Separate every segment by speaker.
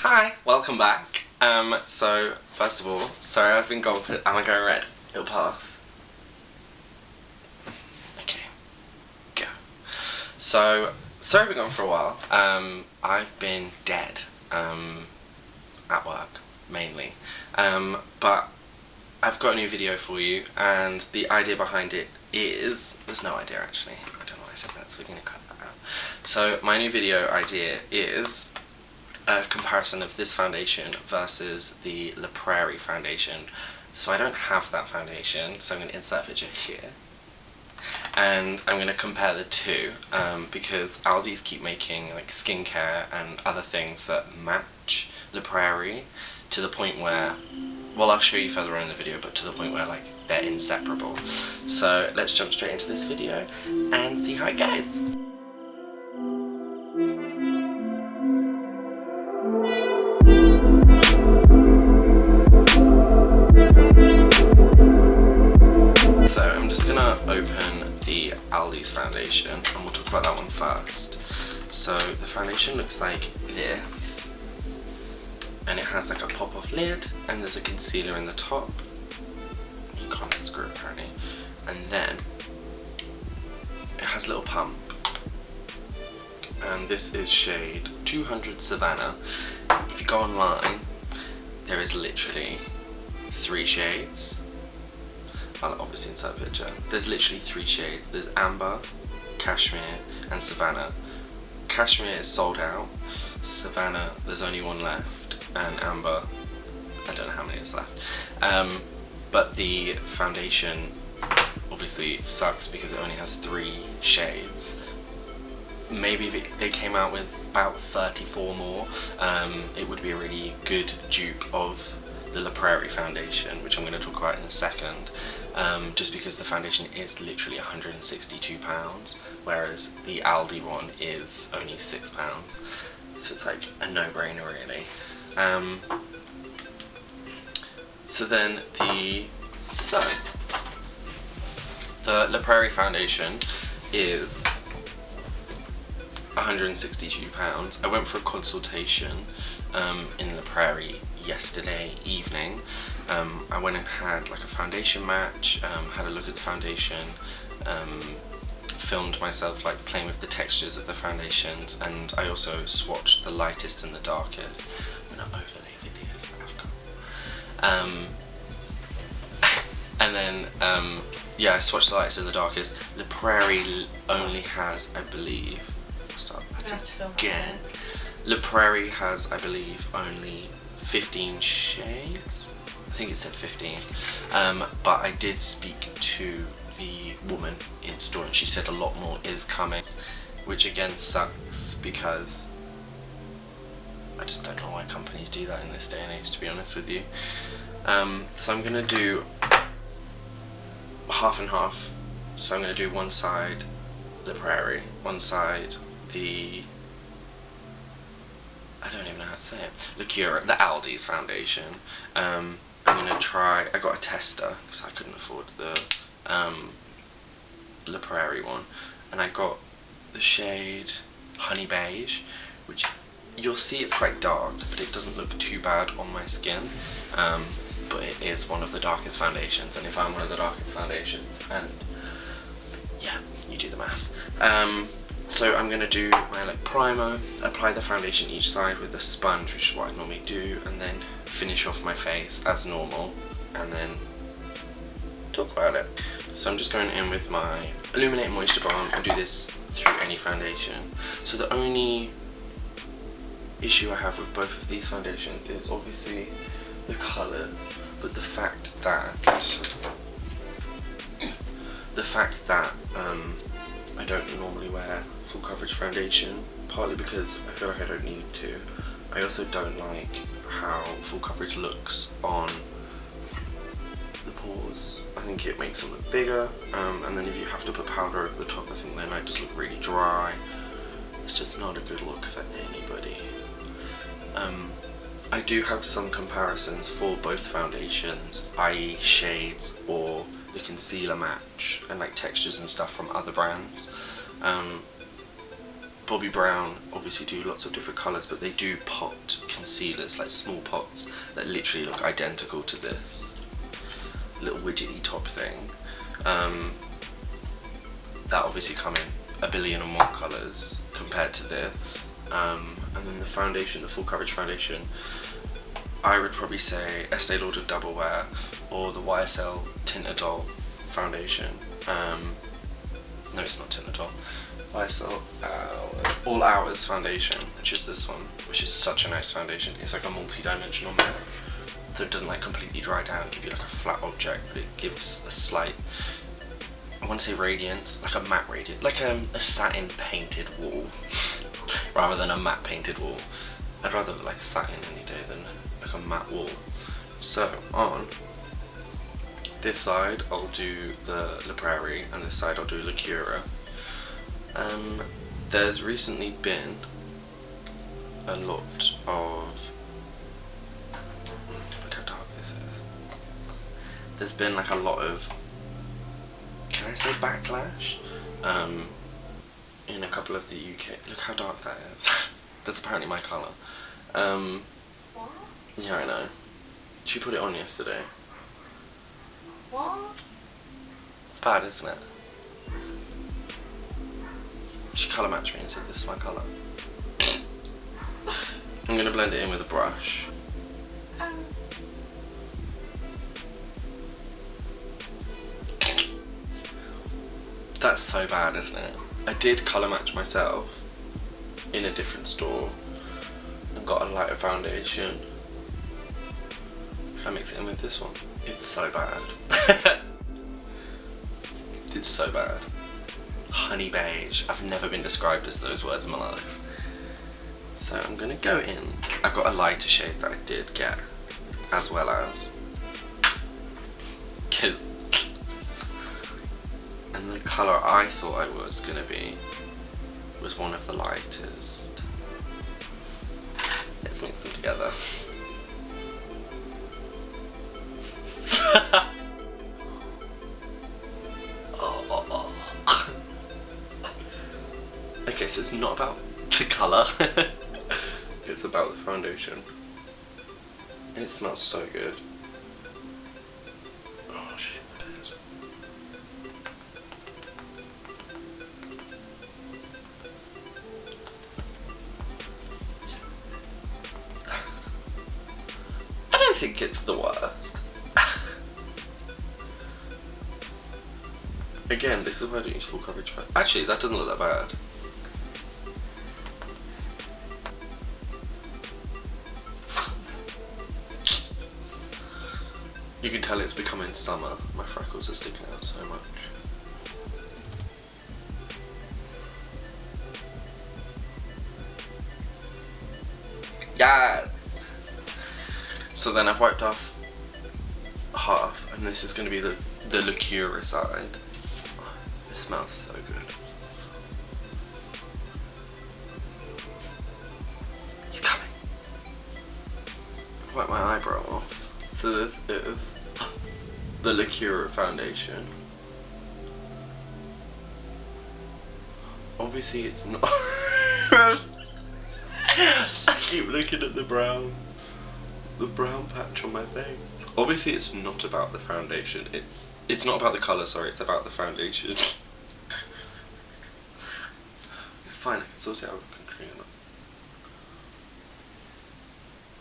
Speaker 1: Hi, welcome back. So first of all, sorry I've been gone for. Am I going red? It'll pass. Okay, go. So sorry I've been gone for a while. I've been dead. At work mainly. But I've got a new video for you, and the idea behind it is there's no idea actually. I don't know why I said that, so we're gonna cut that out. So my new video idea is a comparison of this foundation versus the La Prairie foundation. So I don't have that foundation, so I'm going to insert a picture here. And I'm going to compare the two, because Aldi's keep making like skincare and other things that match La Prairie to the point where, well, I'll show you further on in the video, but to the point where like they're inseparable. So let's jump straight into this video and see how it goes. So I'm just gonna open the Aldi's foundation and we'll talk about that one first. So the foundation looks like this, and it has like a pop-off lid, and there's a concealer in the top. You can't unscrew it apparently. And then it has a little pump, and this is shade 200 Savannah. If you go online, there is literally 3 shades. I'll obviously insert a picture. There's literally 3 shades. There's Amber, Cashmere, and Savannah. Cashmere is sold out. Savannah, there's only 1 left. And Amber, I don't know how many is left. But the foundation obviously sucks because it only has 3 shades. Maybe if they came out with about 34 more, it would be a really good dupe of the La Prairie foundation, which I'm going to talk about in a second, just because the foundation is literally £162, whereas the Aldi one is only £6, so it's like a no-brainer really. The La Prairie foundation is £162. I went for a consultation in La Prairie yesterday evening. I went and had like a foundation match, had a look at the foundation, filmed myself like playing with the textures of the foundations, and I also swatched the lightest and the darkest. I'm gonna overlay videos, I've got. And then yeah, I swatched the lightest and the darkest. La Prairie only has, I believe, again. La Prairie has, I believe, only 15 shades. I think it said 15. But I did speak to the woman in store and she said a lot more is coming, which again sucks because I just don't know why companies do that in this day and age, to be honest with you. So I'm gonna do half and half. So I'm gonna do one side La Prairie, one side the, I don't even know how to say it, the Aldi's foundation. I'm gonna try, I got a tester because I couldn't afford the La Prairie one, and I got the shade Honey Beige, which you'll see it's quite dark, but it doesn't look too bad on my skin. But it is one of the darkest foundations, and if I'm one of the darkest foundations, and yeah, you do the math. So I'm going to do my like primer, apply the foundation each side with a sponge, which is what I normally do, and then finish off my face as normal, and then talk about it. So I'm just going in with my Illuminate Moisture Balm and do this through any foundation. So the only issue I have with both of these foundations is obviously the colours, but the fact that I don't normally wear full coverage foundation, partly because I feel like I don't need to. I also don't like how full coverage looks on the pores. I think it makes them look bigger, and then if you have to put powder over the top, I think they might just look really dry. It's just not a good look for anybody. I do have some comparisons for both foundations, i.e. shades or the concealer match and like textures and stuff from other brands. Bobbi Brown obviously do lots of different colours, but they do pot concealers, like small pots that literally look identical to this little widgety top thing. That obviously come in a billion or more colours compared to this. And then the foundation, the full coverage foundation, I would probably say Estee Lauder Double Wear or the YSL Tint-A-Doll foundation. No, it's not Tint-A-Doll. YSL All Hours foundation, which is this one, which is such a nice foundation. It's like a multi-dimensional matte, so it doesn't like completely dry down and give you like a flat object, but it gives a slight, I want to say radiance, like a matte radiance, like a satin painted wall, rather than a matte painted wall. I'd rather like satin any day than like a matte wall. So on this side I'll do the La Prairie, and this side I'll do La Cura. There's recently been a lot of, look how dark this is. There's been like a lot of, can I say backlash? In a couple of the UK, look how dark that is. That's apparently my colour. Yeah, I know. She put it on yesterday.
Speaker 2: What?
Speaker 1: It's bad, isn't it? She colour matched me and said this is my colour. I'm going to blend it in with a brush. That's so bad, isn't it? I did colour match myself in a different store and got a lighter foundation. Can I mix it in with this one? It's so bad. It's so bad. Honey beige. I've never been described as those words in my life. So I'm gonna go in. I've got a lighter shade that I did get, as well as, and the colour I thought I was gonna be was one of the lightest. Let's mix them together. Okay, so it's not about the colour, it's about the foundation. And it smells so good. Oh shit, it is. I don't think it's the worst. Again, this is why I don't use full coverage. Actually, that doesn't look that bad. You can tell it's becoming summer. My freckles are sticking out so much. Yes! So then I've wiped off half, and this is going to be the La Cura side. It smells so good. He's coming. Wipe my eyebrow off. So this is the La Cura foundation. Obviously it's not. I keep looking at the brown patch on my face. Obviously it's not about the foundation. It's not about the colour, sorry, it's about the foundation. It's fine, I can sort it out with concealer.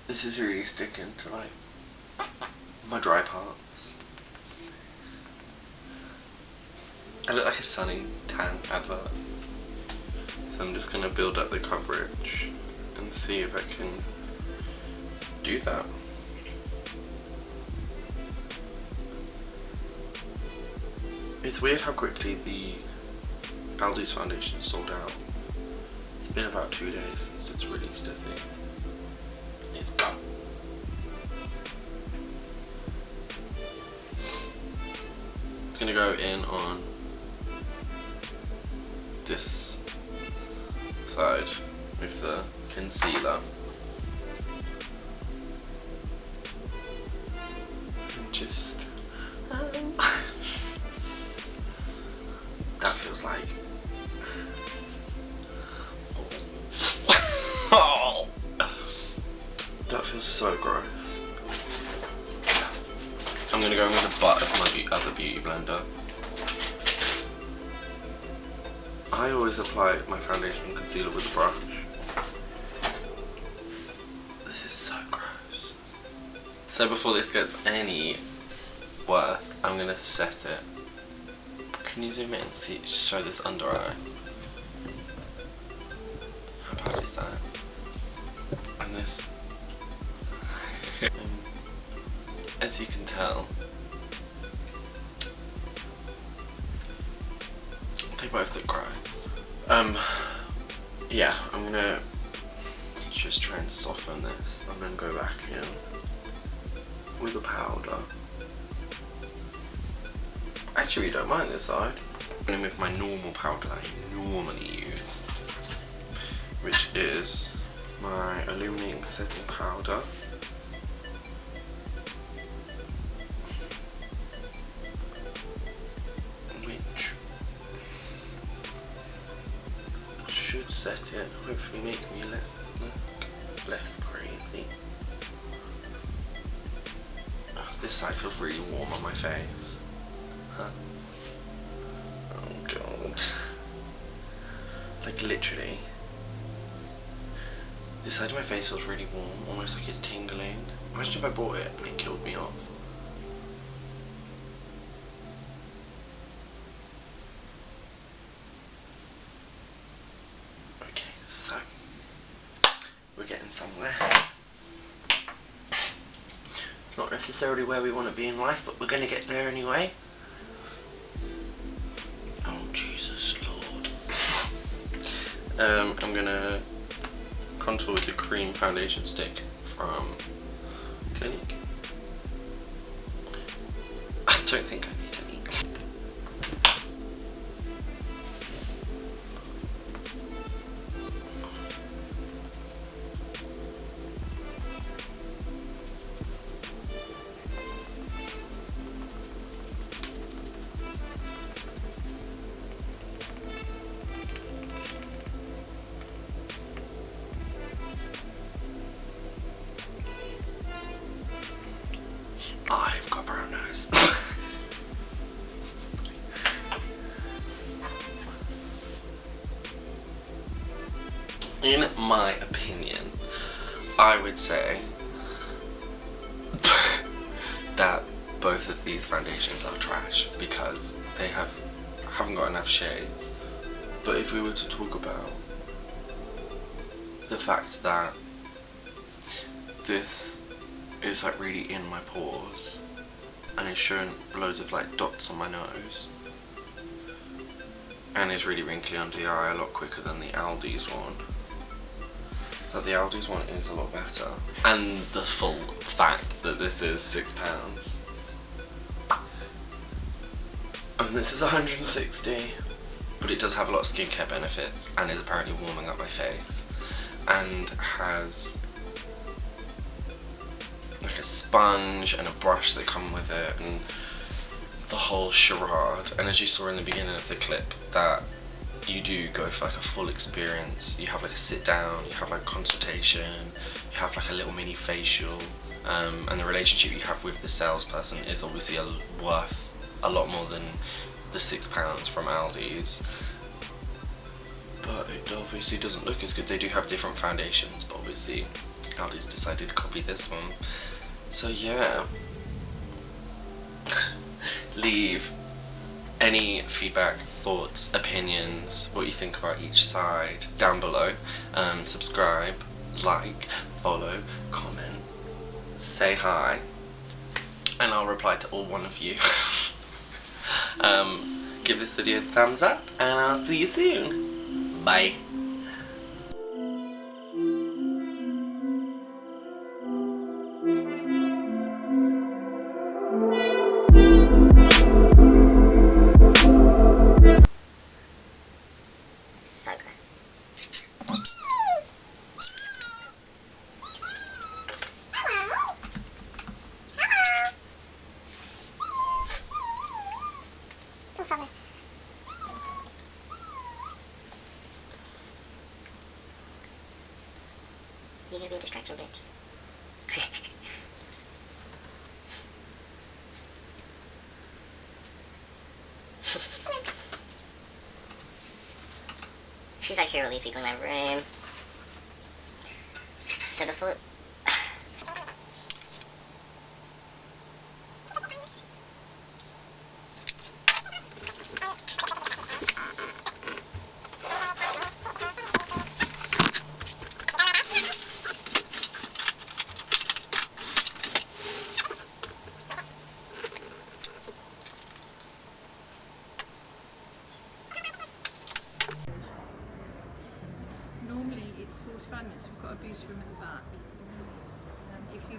Speaker 1: This is really sticking to like my dry parts. I look like a sunning tan advert. So I'm just gonna build up the coverage and see if I can do that. It's weird how quickly the Aldi's foundation sold out. It's been about 2 days since it's released, I think. It's gone. It's gonna go in on this side with the concealer. And just that feels like feels so gross. I'm gonna go in with the butt of my other beauty blender. I always apply my foundation and concealer with a brush. This is so gross. So before this gets any worse, I'm gonna set it. Can you zoom in and see, show this under eye? How bad is that? And this. As you can tell, they both look gross. Yeah, I'm gonna just try and soften this and then go back in with a powder. Actually, don't mind this side. I'm going with my normal powder that I normally use, which is my illuminating setting powder. Which should set it, hopefully make me look less crazy. Oh, this side feels really warm on my face. Huh? Oh god. Like literally. This side of my face feels really warm, almost like it's tingling. Imagine if I bought it and it killed me off. Okay, so we're getting somewhere. It's not necessarily where we want to be in life, but we're going to get there anyway. I'm gonna contour with the cream foundation stick from Clinique. I don't think I need any. I've got brown nose. In my opinion, I would say that both of these foundations are trash because they haven't got enough shades. But if we were to talk about the fact that this is like really in my pores and it's showing loads of like dots on my nose and is really wrinkly under the eye a lot quicker than the Aldi's one. That the Aldi's one is a lot better. And the full fact that this is £6 and this is 160, but it does have a lot of skincare benefits and is apparently warming up my face and has like a sponge and a brush that come with it and the whole charade. And as you saw in the beginning of the clip, that you do go for like a full experience. You have like a sit down, you have like consultation, you have like a little mini facial, and the relationship you have with the salesperson is obviously worth a lot more than the £6 from Aldi's. But it obviously doesn't look as good. They do have different foundations, but obviously Aldi's decided to copy this one. So yeah, leave any feedback, thoughts, opinions, what you think about each side down below. Subscribe, like, follow, comment, say hi, and I'll reply to all one of you. Give this video a thumbs up and I'll see you soon. Bye.
Speaker 2: So gross. Hello. Hello. Come somewhere. She's actually really people in my room. So